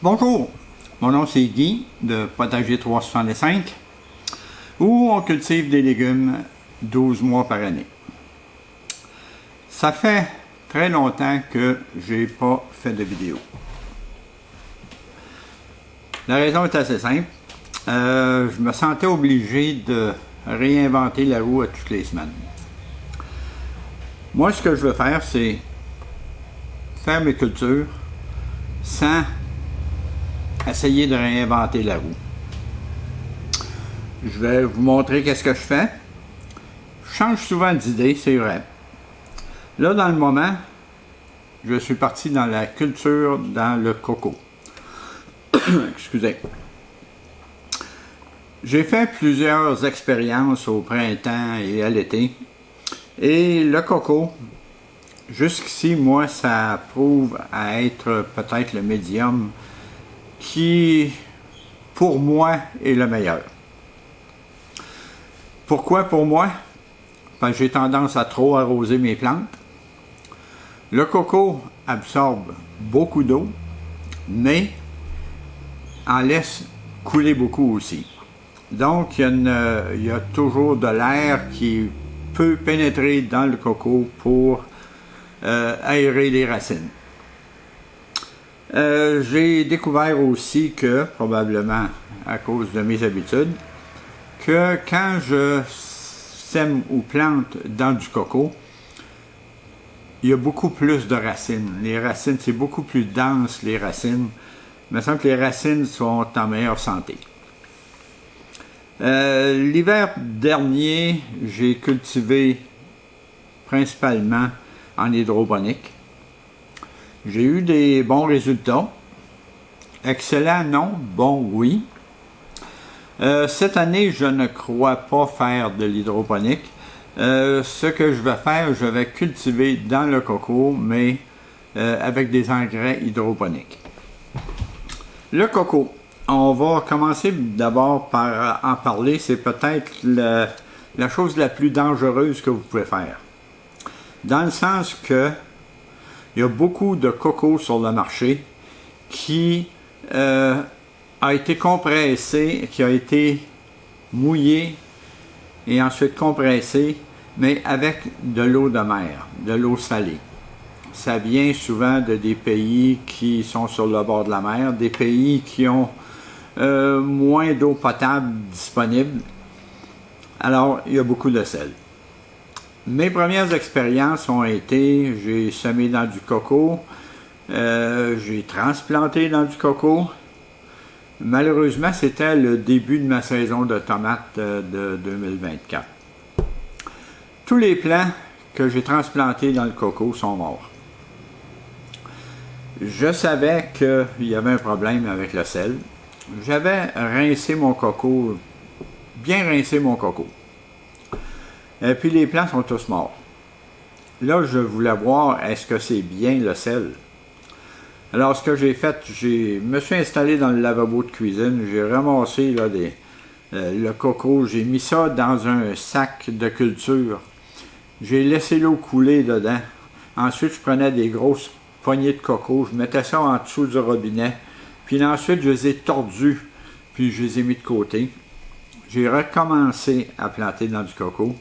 Bonjour, mon nom c'est Guy de Potager 365 où on cultive des légumes 12 mois par année. Ça fait très longtemps que j'ai pas fait de vidéo. La raison est assez simple. Je me sentais obligé de réinventer la roue à toutes les semaines. Moi, ce que je veux faire, c'est faire mes cultures sans essayer de réinventer la roue. Je vais vous montrer qu'est-ce que je fais. Je change souvent d'idée, c'est vrai. Là, dans le moment, je suis parti dans la culture dans le coco. Excusez. J'ai fait plusieurs expériences au printemps et à l'été. Et le coco, jusqu'ici, moi, ça prouve à être peut-être le médium qui, pour moi, est le meilleur. Pourquoi pour moi? Parce que j'ai tendance à trop arroser mes plantes. Le coco absorbe beaucoup d'eau, mais en laisse couler beaucoup aussi. Donc, il y a toujours de l'air qui peut pénétrer dans le coco pour aérer les racines. J'ai découvert aussi que, probablement à cause de mes habitudes, que quand je sème ou plante dans du coco, il y a beaucoup plus de racines. Les racines, c'est beaucoup plus dense, les racines. Il me semble que les racines sont en meilleure santé. L'hiver dernier, j'ai cultivé principalement en hydroponique. J'ai eu des bons résultats. Excellent, non. Bon, oui. Cette année, je ne crois pas faire de l'hydroponique. Ce que je vais faire, je vais cultiver dans le coco, mais avec des engrais hydroponiques. Le coco, on va commencer d'abord par en parler. C'est peut-être la chose la plus dangereuse que vous pouvez faire. Dans le sens que il y a beaucoup de coco sur le marché qui a été compressé, qui a été mouillé et ensuite compressé, mais avec de l'eau de mer, de l'eau salée. Ça vient souvent de des pays qui sont sur le bord de la mer, des pays qui ont moins d'eau potable disponible. Alors, il y a beaucoup de sel. Mes premières expériences ont été, j'ai semé dans du coco, j'ai transplanté dans du coco. Malheureusement, c'était le début de ma saison de tomates de 2024. Tous les plants que j'ai transplantés dans le coco sont morts. Je savais qu'il y avait un problème avec le sel. J'avais rincé mon coco, bien rincé mon coco. Et puis les plants sont tous morts. Là, je voulais voir, est-ce que c'est bien le sel? Alors, ce que j'ai fait, je me suis installé dans le lavabo de cuisine, j'ai ramassé là, le coco, j'ai mis ça dans un sac de culture. J'ai laissé l'eau couler dedans. Ensuite, je prenais des grosses poignées de coco, je mettais ça en dessous du robinet. Puis ensuite, je les ai tordus, puis je les ai mis de côté. J'ai recommencé à planter dans du coco.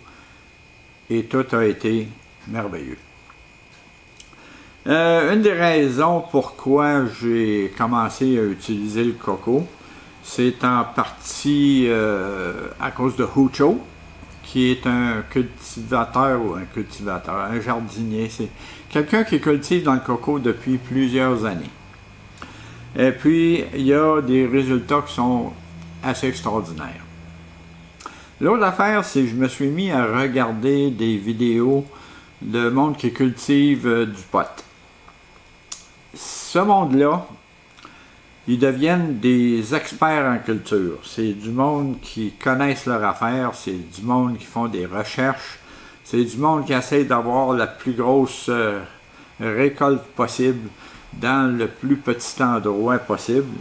Et tout a été merveilleux. Une des raisons pourquoi j'ai commencé à utiliser le coco, c'est en partie à cause de Hucho, qui est un cultivateur, un jardinier. C'est quelqu'un qui cultive dans le coco depuis plusieurs années. Et puis, il y a des résultats qui sont assez extraordinaires. L'autre affaire, c'est que je me suis mis à regarder des vidéos de monde qui cultive du pot. Ce monde-là, ils deviennent des experts en culture. C'est du monde qui connaissent leur affaire, c'est du monde qui font des recherches, c'est du monde qui essaie d'avoir la plus grosse récolte possible dans le plus petit endroit possible.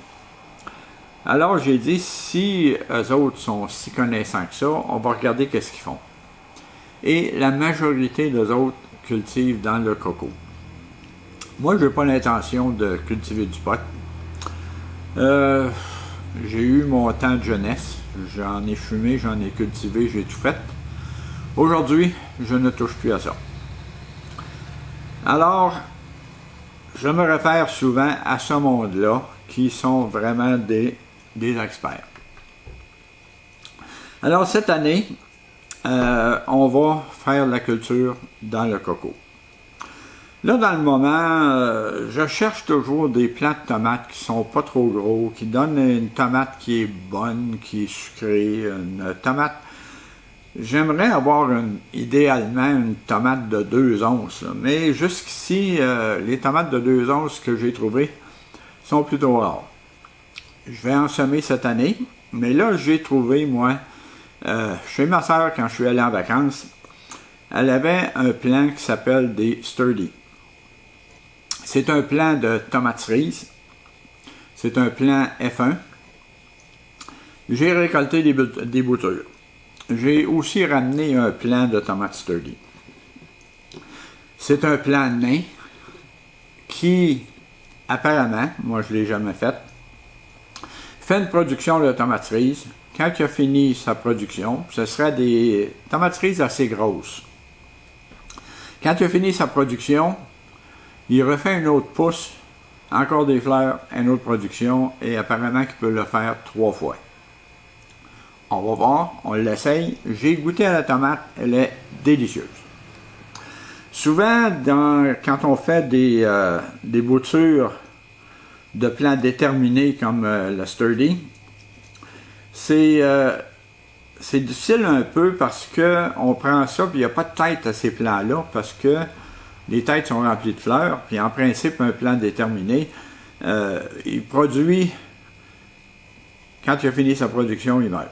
Alors j'ai dit, si eux autres sont si connaissants que ça, on va regarder qu'est-ce qu'ils font. Et la majorité d'eux autres cultivent dans le coco. Moi, je n'ai pas l'intention de cultiver du pot. J'ai eu mon temps de jeunesse. J'en ai fumé, j'en ai cultivé, j'ai tout fait. Aujourd'hui, je ne touche plus à ça. Alors, je me réfère souvent à ce monde-là qui sont vraiment des experts. Alors, cette année, on va faire la culture dans le coco. Là, dans le moment, je cherche toujours des plants de tomates qui sont pas trop gros, qui donnent une tomate qui est bonne, qui est sucrée, une tomate. J'aimerais avoir idéalement une tomate de 2 onces, là. Mais jusqu'ici, les tomates de 2 onces que j'ai trouvées sont plutôt rares. Je vais en semer cette année, mais là, j'ai trouvé, moi, chez ma soeur, quand je suis allé en vacances, elle avait un plant qui s'appelle des Sturdy. C'est un plant de tomates cerises. C'est un plant F1. J'ai récolté des boutures. J'ai aussi ramené un plant de tomates Sturdy. C'est un plant nain qui, apparemment, moi je ne l'ai jamais fait une production de tomates cerises. Quand il a fini sa production, ce sera des tomates cerises assez grosses. Quand il a fini sa production, il refait une autre pousse, encore des fleurs, une autre production, et apparemment qu'il peut le faire 3 fois. On va voir, on l'essaye. J'ai goûté à la tomate, elle est délicieuse. Souvent, quand on fait des boutures de plants déterminés comme la Sturdy, c'est difficile un peu parce qu'on prend ça, puis il n'y a pas de tête à ces plants-là, parce que les têtes sont remplies de fleurs, puis en principe, un plant déterminé, il produit, quand il a fini sa production, il meurt.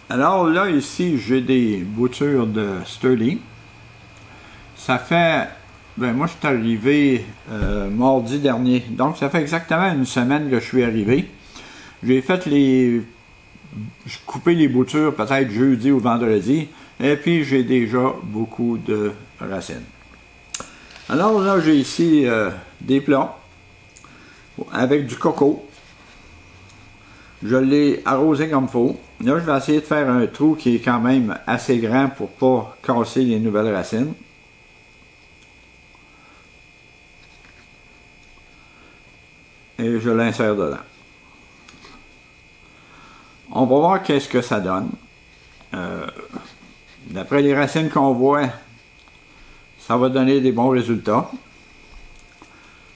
Alors là, ici, j'ai des boutures de Sturdy. Ça fait, moi je suis arrivé mardi dernier, donc ça fait exactement une semaine que je suis arrivé. J'ai coupé les boutures peut-être jeudi ou vendredi, et puis j'ai déjà beaucoup de racines. Alors là, j'ai ici des plats avec du coco. Je l'ai arrosé comme il faut. Là, je vais essayer de faire un trou qui est quand même assez grand pour ne pas casser les nouvelles racines. Et je l'insère dedans. On va voir qu'est-ce que ça donne. D'après les racines qu'on voit, ça va donner des bons résultats.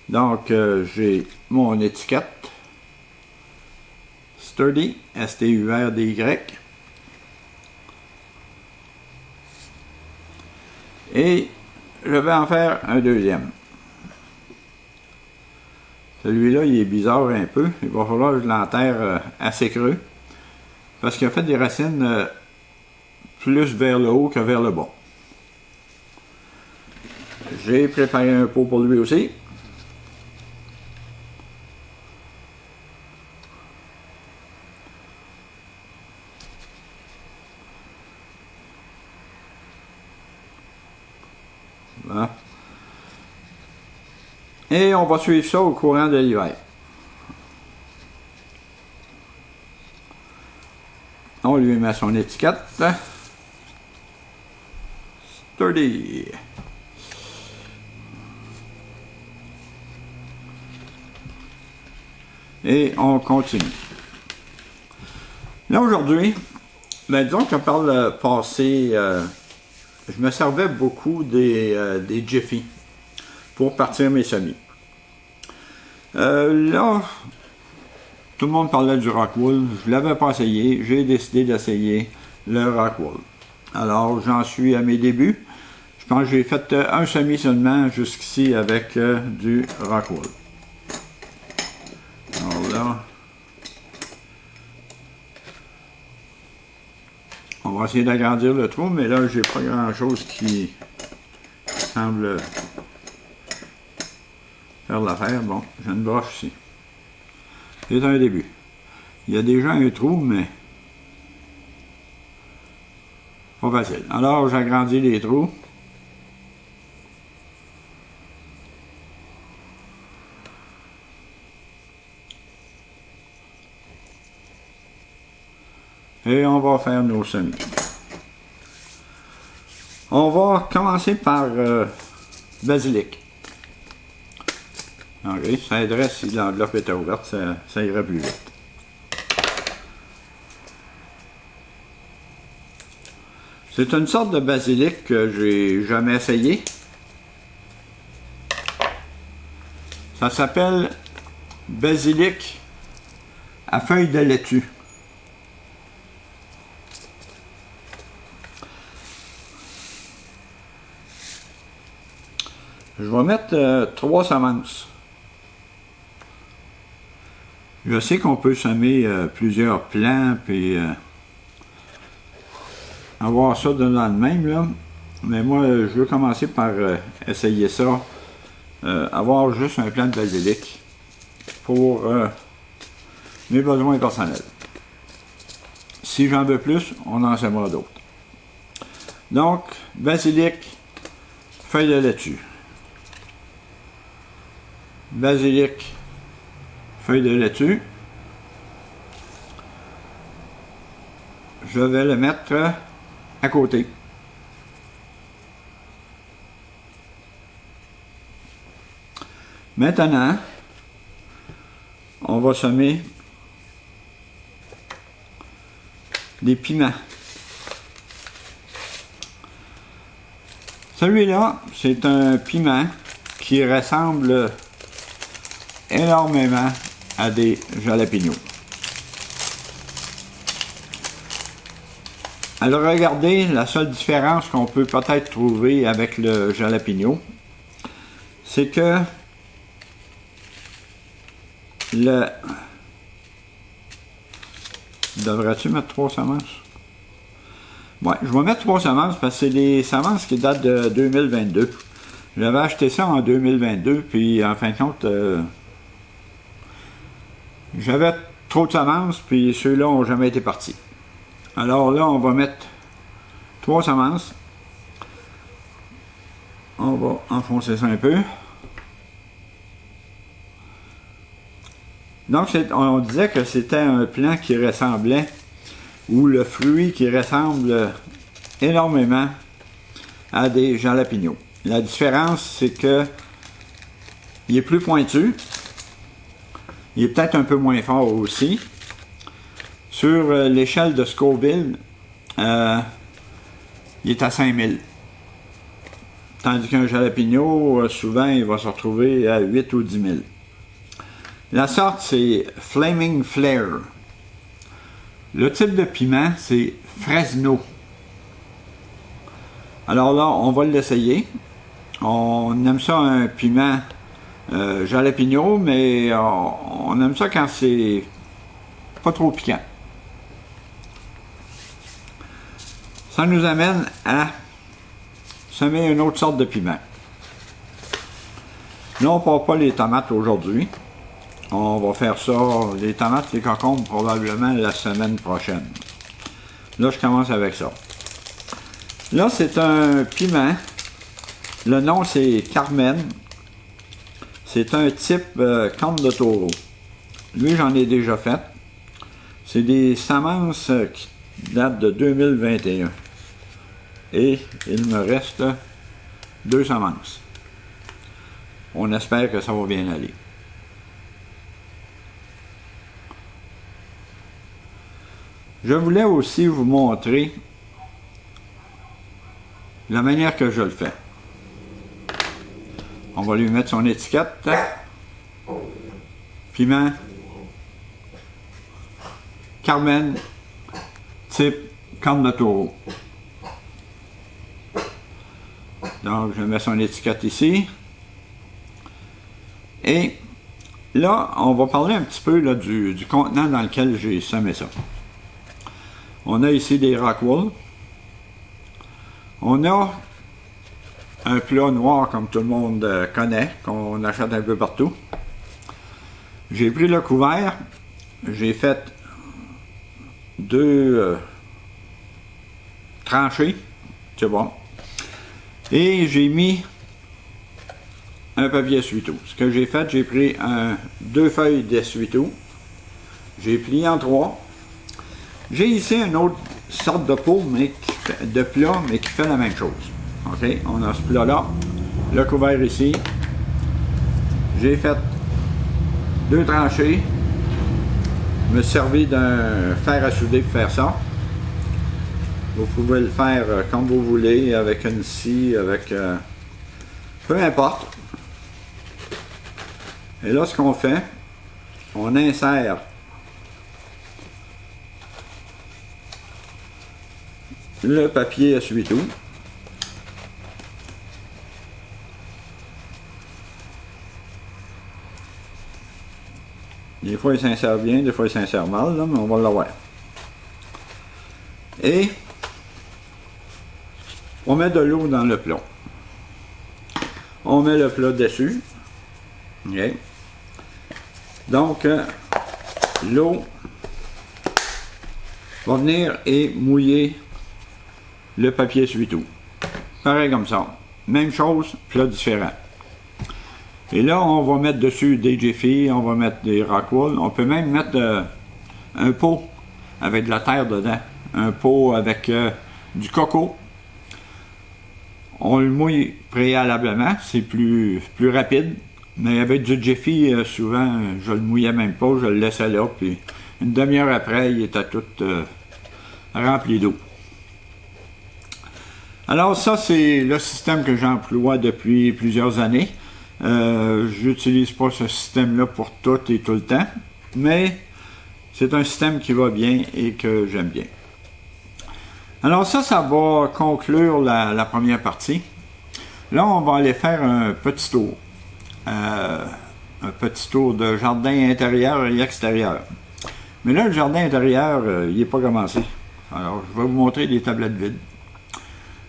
Donc, j'ai mon étiquette. Sturdy, S-T-U-R-D-Y. Et je vais en faire un deuxième. Celui-là, il est bizarre un peu. Il va falloir que je l'enterre assez creux. Parce qu'il a fait des racines plus vers le haut que vers le bas. J'ai préparé un pot pour lui aussi. Voilà. Et on va suivre ça au courant de l'hiver. On lui met son étiquette. Sturdy. Et on continue. Là aujourd'hui, disons que par le passé, je me servais beaucoup des Jiffy pour partir mes semis. Là, tout le monde parlait du Rockwool. Je ne l'avais pas essayé. J'ai décidé d'essayer le Rockwool. Alors, j'en suis à mes débuts. Je pense que j'ai fait un semis seulement jusqu'ici avec du Rockwool. Alors là, on va essayer d'agrandir le trou, mais là, j'ai pas grand-chose qui semble faire l'affaire. Bon, j'ai une broche ici. C'est un début. Il y a déjà un trou, mais pas facile. Alors, j'agrandis les trous. Et on va faire nos semis. On va commencer par basilic. Ok, ça aiderait si l'enveloppe était ouverte, ça irait plus vite. C'est une sorte de basilic que j'ai jamais essayé. Ça s'appelle basilic à feuilles de laitue. Je vais mettre 3 semences. Je sais qu'on peut semer plusieurs plants puis avoir ça dans le même, là. Mais moi, je veux commencer par essayer ça. Avoir juste un plant de basilic pour mes besoins personnels. Si j'en veux plus, on en semera d'autres. Donc, basilic, feuille de laitue. Basilic, feuille de laitue. Je vais le mettre à côté. Maintenant, on va semer des piments. Celui-là, c'est un piment qui ressemble énormément à des jalapenos. Alors regardez, la seule différence qu'on peut peut-être trouver avec le jalapeno, c'est que Devrais-tu mettre 3 semences? Ouais, je vais mettre 3 semences parce que c'est des semences qui datent de 2022. J'avais acheté ça en 2022, puis en fin de compte, j'avais trop de semences, puis ceux-là n'ont jamais été partis. Alors là, on va mettre 3 semences. On va enfoncer ça un peu. Donc, on disait que c'était un plant qui ressemblait, ou le fruit qui ressemble énormément à des jalapenos. La différence, c'est que il est plus pointu. Il est peut-être un peu moins fort aussi. Sur l'échelle de Scoville, il est à 5000. Tandis qu'un jalapeno, souvent, il va se retrouver à 8 ou 10 000. La sorte, c'est Flaming Flare. Le type de piment, c'est Fresno. Alors là, on va l'essayer. On aime ça un piment jalapeno, mais on aime ça quand c'est pas trop piquant. Ça nous amène à semer une autre sorte de piment. Là, on ne part pas les tomates aujourd'hui. On va faire ça, les tomates, les concombres, probablement la semaine prochaine. Là, je commence avec ça. Là, c'est un piment. Le nom, c'est Carmen. C'est un type corne de taureau. Lui, j'en ai déjà fait. C'est des semences qui datent de 2021. Et il me reste 2 semences. On espère que ça va bien aller. Je voulais aussi vous montrer la manière que je le fais. On va lui mettre son étiquette. Piment Carmen type corne de taureau. Donc je mets son étiquette ici. Et là, on va parler un petit peu là, du contenant dans lequel j'ai semé ça. On a ici des Rockwool. On a un plat noir comme tout le monde connaît, qu'on achète un peu partout. J'ai pris le couvert, j'ai fait 2 tranchées, c'est bon. Et j'ai mis un papier essuie-tout. Ce que j'ai fait, j'ai pris 2 feuilles d'essuie-tout, j'ai plié en 3. J'ai ici une autre sorte de pot, de plat, mais qui fait la même chose. OK? On a ce plat-là, le couvert ici. J'ai fait 2 tranchées. Je me suis servi d'un fer à souder pour faire ça. Vous pouvez le faire comme vous voulez, avec une scie, avec... peu importe. Et là, ce qu'on fait, on insère le papier essuie-tout. Des fois, il s'insère bien, des fois, il s'insère mal, là, mais on va l'avoir. Et on met de l'eau dans le plat. On met le plat dessus. Okay. Donc, l'eau va venir et mouiller le papier essuie-tout. Pareil comme ça. Même chose, plat différent. Et là, on va mettre dessus des Jiffy, on va mettre des Rockwool. On peut même mettre un pot avec de la terre dedans. Un pot avec du coco. On le mouille préalablement, c'est plus rapide. Mais avec du Jiffy, souvent, je le mouillais même pas, je le laissais là. Puis une demi-heure après, il était tout rempli d'eau. Alors ça, c'est le système que j'emploie depuis plusieurs années. J'utilise pas ce système-là pour tout et tout le temps, mais c'est un système qui va bien et que j'aime bien. Alors ça va conclure la première partie. Là, on va aller faire un petit tour. Un petit tour de jardin intérieur et extérieur. Mais là, le jardin intérieur, il n'est pas commencé. Alors, je vais vous montrer des tablettes vides.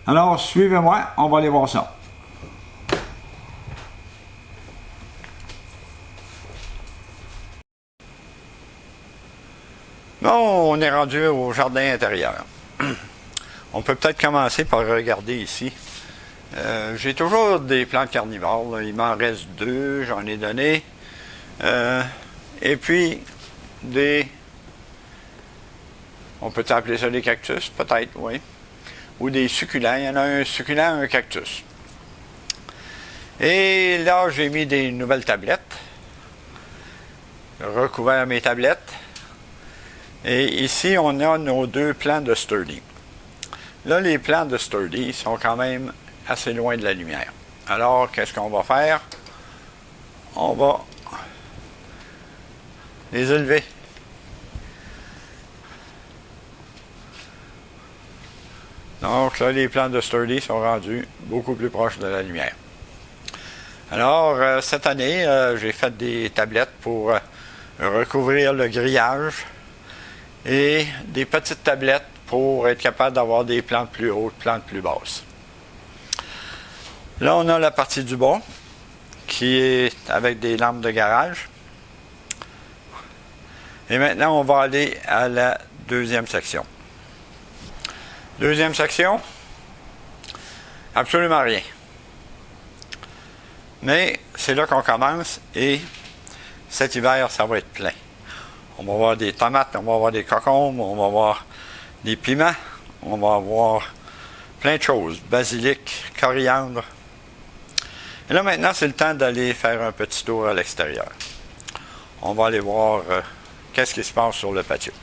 Alors, suivez-moi, on va aller voir ça. Bon, on est rendu au jardin intérieur. On peut peut-être commencer par regarder ici. J'ai toujours des plantes carnivores. Là. Il m'en reste 2, j'en ai donné. Et puis, on peut appeler ça des cactus, peut-être, oui. Ou des succulents. Il y en a un succulent, un cactus. Et là, j'ai mis des nouvelles tablettes. Recouvert mes tablettes. Et ici, on a nos 2 plants de Sturdy. Là, les plants de Sturdy sont quand même assez loin de la lumière. Alors, qu'est-ce qu'on va faire? On va les élever. Donc là, les plants de Sturdy sont rendus beaucoup plus proches de la lumière. Alors, cette année, j'ai fait des tablettes pour recouvrir le grillage et des petites tablettes pour être capable d'avoir des plantes plus hautes, plantes plus basses. Là, on a la partie du bas qui est avec des lampes de garage. Et maintenant, on va aller à la deuxième section. Deuxième section, absolument rien. Mais c'est là qu'on commence et cet hiver, ça va être plein. On va avoir des tomates, on va avoir des concombres, on va avoir des piments, on va avoir plein de choses. Basilic, coriandre. Et là maintenant, c'est le temps d'aller faire un petit tour à l'extérieur. On va aller voir qu'est-ce qui se passe sur le patio.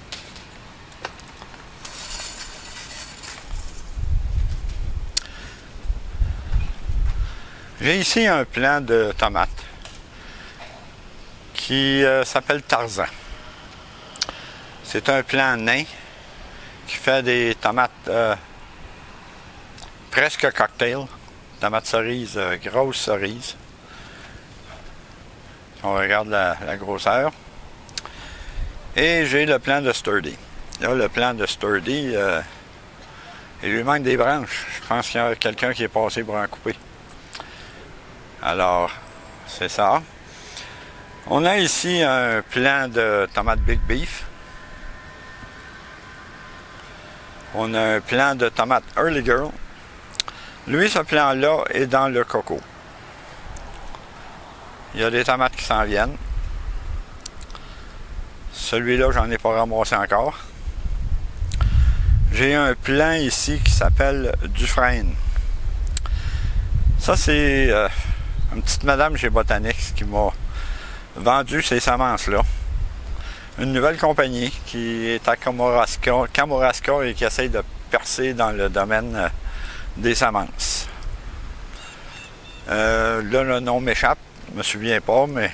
J'ai ici un plant de tomates qui s'appelle Tarzan. C'est un plant nain qui fait des tomates presque cocktail, tomates cerises, grosses cerises. On regarde la grosseur. Et j'ai le plant de Sturdy. Là, le plant de Sturdy, il lui manque des branches. Je pense qu'il y a quelqu'un qui est passé pour en couper. Alors, c'est ça. On a ici un plant de tomates Big Beef. On a un plant de tomates Early Girl. Lui, ce plant-là est dans le coco. Il y a des tomates qui s'en viennent. Celui-là, j'en ai pas ramassé encore. J'ai un plant ici qui s'appelle Dufresne. Ça, c'est une petite madame chez Botanix qui m'a vendu ces semences-là. Une nouvelle compagnie qui est à Kamouraska et qui essaye de percer dans le domaine des semences. Là, le nom m'échappe, je ne me souviens pas, mais...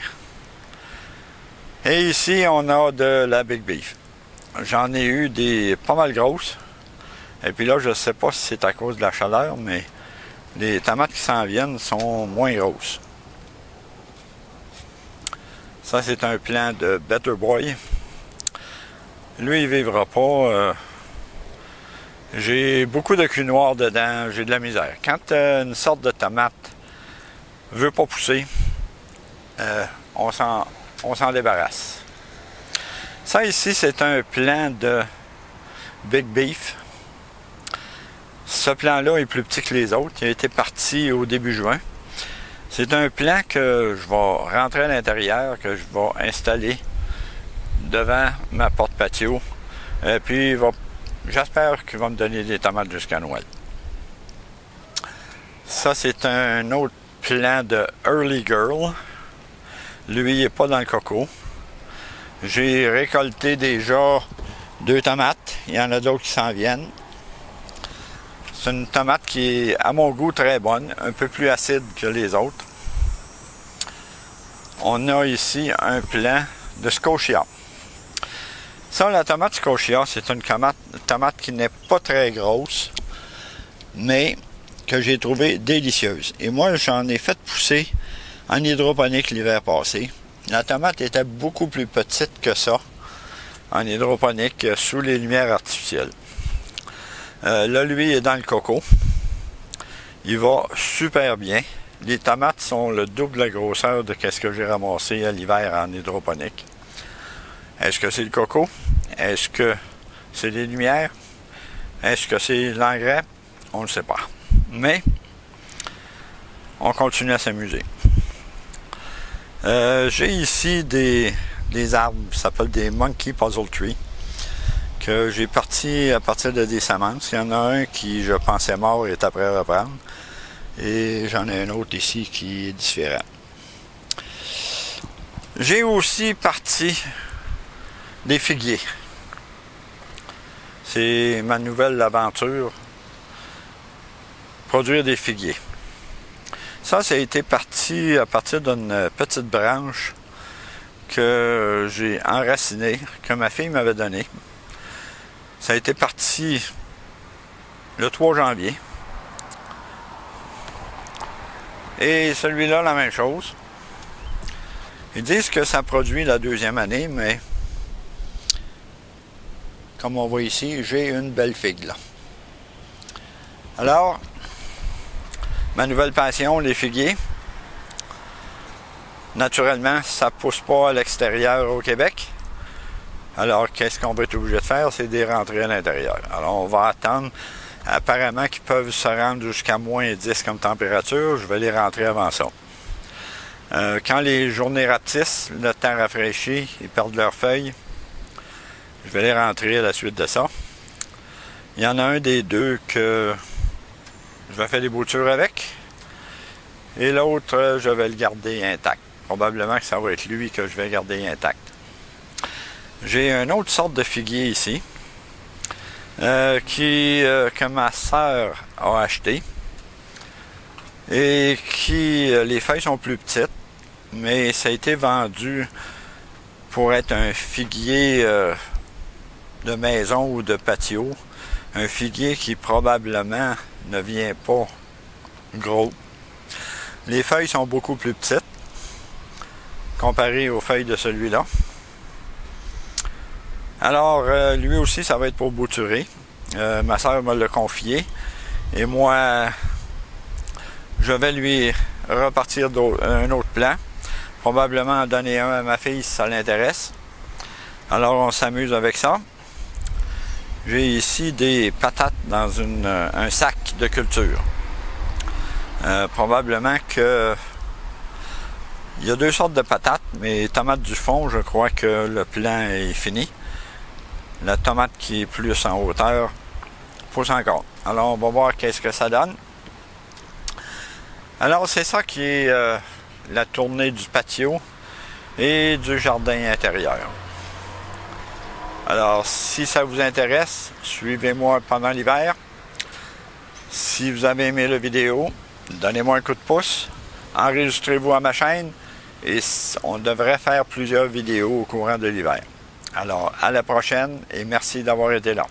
Et ici, on a de la Big Beef. J'en ai eu des pas mal grosses. Et puis là, je ne sais pas si c'est à cause de la chaleur, mais les tomates qui s'en viennent sont moins grosses. Ça, c'est un plant de Better Boy. Lui, il ne vivra pas. J'ai beaucoup de cul noir dedans, j'ai de la misère. Quand une sorte de tomate ne veut pas pousser, on s'en débarrasse. Ça ici, c'est un plant de Big Beef. Ce plant-là est plus petit que les autres. Il a été parti au début juin. C'est un plant que je vais rentrer à l'intérieur, que je vais installer devant ma porte patio. Puis j'espère qu'il va me donner des tomates jusqu'à Noël. Ça, c'est un autre plant de Early Girl. Lui, il n'est pas dans le coco. J'ai récolté déjà 2 tomates. Il y en a d'autres qui s'en viennent. C'est une tomate qui est, à mon goût, très bonne, un peu plus acide que les autres. On a ici un plant de Scotia. Ça, la tomate Scotia, c'est une tomate qui n'est pas très grosse, mais que j'ai trouvée délicieuse. Et moi, j'en ai fait pousser en hydroponique l'hiver passé. La tomate était beaucoup plus petite que ça, en hydroponique, sous les lumières artificielles. Là, lui, est dans le coco. Il va super bien. Les tomates sont le double de la grosseur de ce que j'ai ramassé à l'hiver en hydroponique. Est-ce que c'est le coco? Est-ce que c'est les lumières? Est-ce que c'est l'engrais? On ne sait pas. Mais, on continue à s'amuser. J'ai ici des arbres qui s'appellent des Monkey Puzzle Tree, que j'ai parti à partir de des semences. Il y en a un qui, je pensais mort, est après à reprendre. Et j'en ai un autre ici qui est différent. J'ai aussi parti des figuiers. C'est ma nouvelle aventure, produire des figuiers. Ça a été parti à partir d'une petite branche que j'ai enracinée, que ma fille m'avait donnée. Ça a été parti le 3 janvier. Et celui-là, la même chose. Ils disent que ça produit la 2e année, mais comme on voit ici, j'ai une belle figue là. Alors, ma nouvelle passion, les figuiers. Naturellement, ça ne pousse pas à l'extérieur au Québec. Alors, qu'est-ce qu'on va être obligé de faire? C'est de les rentrer à l'intérieur. Alors, on va attendre. Apparemment, qu'ils peuvent se rendre jusqu'à moins 10 comme température. Je vais les rentrer avant ça. Quand les journées rapetissent, le temps rafraîchit, ils perdent leurs feuilles. Je vais les rentrer à la suite de ça. Il y en a un des deux que je vais faire des boutures avec. Et l'autre, je vais le garder intact. Probablement que ça va être lui que je vais garder intact. J'ai une autre sorte de figuier ici. Que ma sœur a acheté. Et qui, les feuilles sont plus petites. Mais ça a été vendu pour être un figuier de maison ou de patio. Un figuier qui probablement ne vient pas gros. Les feuilles sont beaucoup plus petites comparées aux feuilles de celui-là. Alors, lui aussi, ça va être pour bouturer. Ma soeur me l'a confié. Et moi, je vais lui repartir un autre plan. Probablement en donner un à ma fille si ça l'intéresse. Alors, on s'amuse avec ça. J'ai ici des patates dans un sac de culture. Probablement que il y a 2 sortes de patates, mais tomates du fond, je crois que le plan est fini. La tomate qui est plus en hauteur, pousse encore. Alors, on va voir qu'est-ce que ça donne. Alors, c'est ça qui est la tournée du patio et du jardin intérieur. Alors, si ça vous intéresse, suivez-moi pendant l'hiver. Si vous avez aimé la vidéo, donnez-moi un coup de pouce, enregistrez-vous à ma chaîne et on devrait faire plusieurs vidéos au courant de l'hiver. Alors, à la prochaine et merci d'avoir été là.